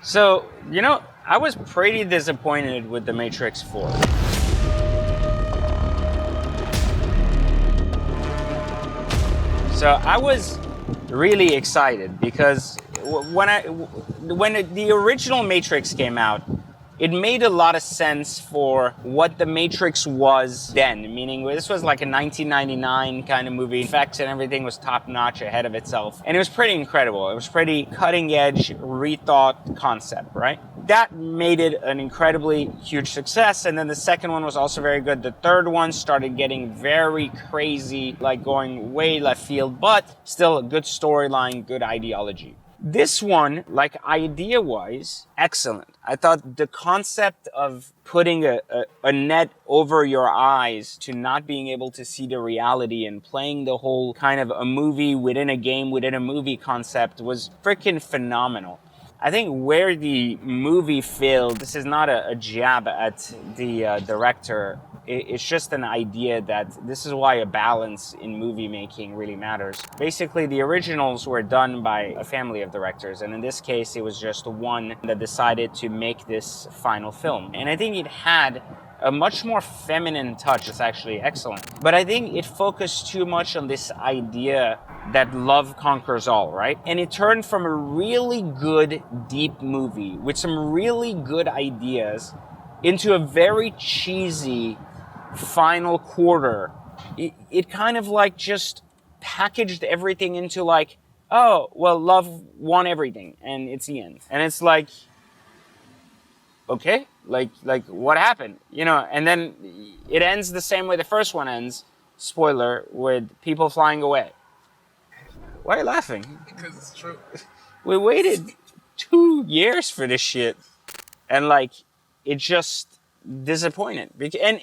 So, I was pretty disappointed with The Matrix 4. So I was really excited because when the original Matrix came out, it made a lot of sense for what the Matrix was then, meaning this was like a 1999 kind of movie. Effects and everything was top-notch, ahead of itself. And it was pretty incredible. It was pretty cutting-edge, rethought concept, right? That made it an incredibly huge success. And then the second one was also very good. The third one started getting very crazy, like going way left field, but still a good storyline, good ideology. This one, like idea-wise, excellent. I thought the concept of putting a net over your eyes to not being able to see the reality and playing the whole kind of a movie within a game within a movie concept was freaking phenomenal. I think where the movie failed, this is not a jab at the director, it's just an idea that this is why a balance in movie making really matters. Basically, the originals were done by a family of directors, and in this case, it was just one that decided to make this final film. And I think it had a much more feminine touch. It's actually excellent. But I think it focused too much on this idea that love conquers all, right? And it turned from a really good, deep movie with some really good ideas into a very cheesy final quarter. It kind of like just packaged everything into like, oh, well, love won everything and it's the end. And it's like, okay, like what happened? And then it ends the same way the first one ends, spoiler, with people flying away. Why are you laughing? Because it's true. We waited 2 years for this shit. And like, it just disappointed. And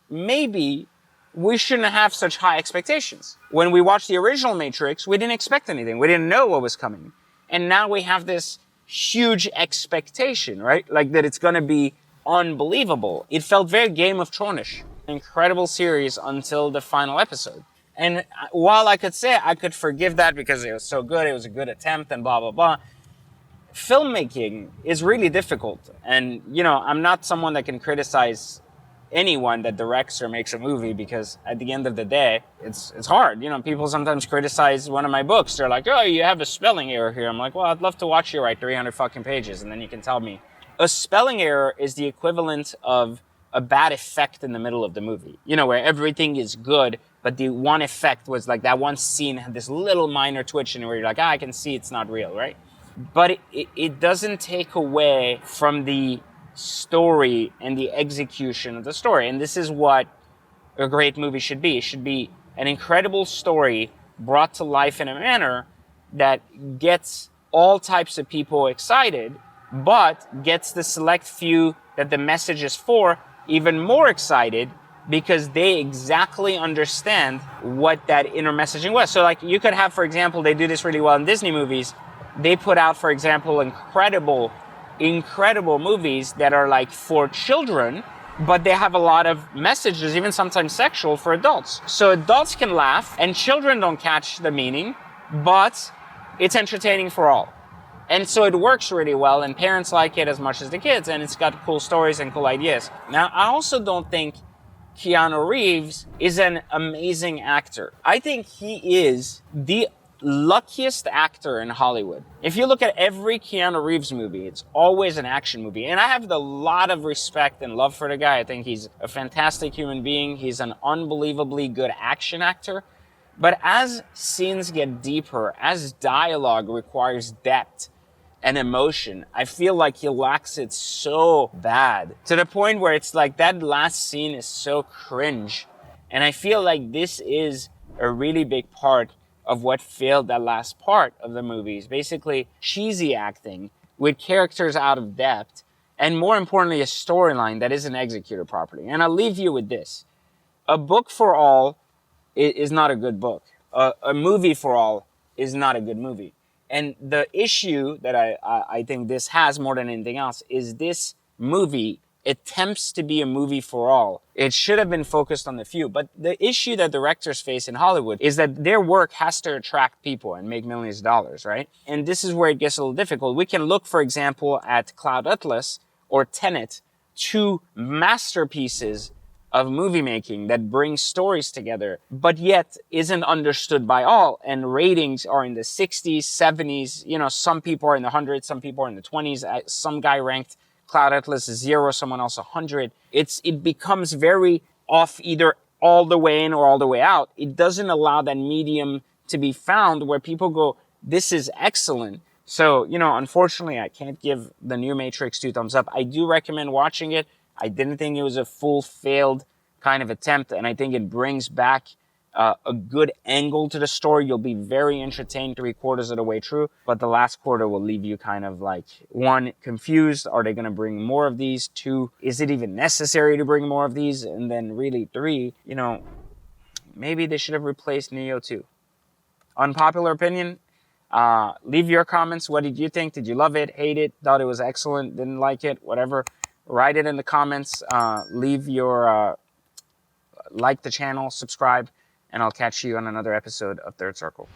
maybe we shouldn't have such high expectations. When we watched the original Matrix, we didn't expect anything. We didn't know what was coming. And now we have this huge expectation, right? Like that it's going to be unbelievable. It felt very Game of Thrones-ish. Incredible series until the final episode. And while I could say I could forgive that because it was so good, it was a good attempt and blah, blah, blah, filmmaking is really difficult. And, I'm not someone that can criticize anyone that directs or makes a movie because at the end of the day, it's hard. People sometimes criticize one of my books. They're like, oh, you have a spelling error here. I'm like, well, I'd love to watch you write 300 fucking pages and then you can tell me. A spelling error is the equivalent of a bad effect in the middle of the movie, where everything is good, but the one effect was like that one scene had this little minor twitch and where you're like, I can see it's not real, right? But it doesn't take away from the story and the execution of the story. And this is what a great movie should be. It should be an incredible story brought to life in a manner that gets all types of people excited, but gets the select few that the message is for even more excited because they exactly understand what that inner messaging was. So like you could have, for example, they do this really well in Disney movies. They put out, for example, incredible movies that are like for children, but they have a lot of messages, even sometimes sexual, for adults. So adults can laugh and children don't catch the meaning, but it's entertaining for all. And so it works really well and parents like it as much as the kids and it's got cool stories and cool ideas. Now, I also don't think Keanu Reeves is an amazing actor. I think he is the luckiest actor in Hollywood. If you look at every Keanu Reeves movie, it's always an action movie. And I have a lot of respect and love for the guy. I think he's a fantastic human being. He's an unbelievably good action actor. But as scenes get deeper, as dialogue requires depth and emotion, I feel like he lacks it so bad. To the point where it's like that last scene is so cringe. And I feel like this is a really big part of what failed that last part of the movies. Basically, cheesy acting with characters out of depth, and more importantly, a storyline that isn't executed properly. And I'll leave you with this. A book for all is not a good book. A movie for all is not a good movie. And the issue that I think this has more than anything else is this movie attempts to be a movie for all. It should have been focused on the few. But the issue that directors face in Hollywood is that their work has to attract people and make millions of dollars, right? And this is where it gets a little difficult. We can look, for example, at Cloud Atlas or Tenet, two masterpieces of movie making that brings stories together, but yet isn't understood by all. And ratings are in the 60s, 70s. You know, some people are in the hundreds, some people are in the 20s. Some guy ranked Cloud Atlas 0, someone else 100. It becomes very off, either all the way in or all the way out. It doesn't allow that medium to be found where people go, this is excellent. So, you know, unfortunately, I can't give the new Matrix 2 thumbs up. I do recommend watching it. I didn't think it was a full failed kind of attempt, and I think it brings back a good angle to the story. You'll be very entertained 3/4 of the way through, but the last quarter will leave you kind of like, 1, confused. Are they going to bring more of these? 2, is it even necessary to bring more of these? And then really 3, you know, maybe they should have replaced Neo 2. Unpopular opinion. Leave your comments. What did you think? Did you love it, hate it, thought it was excellent, didn't like it, whatever? Write it in the comments. Leave your like the channel, subscribe, and I'll catch you on another episode of Third Circle.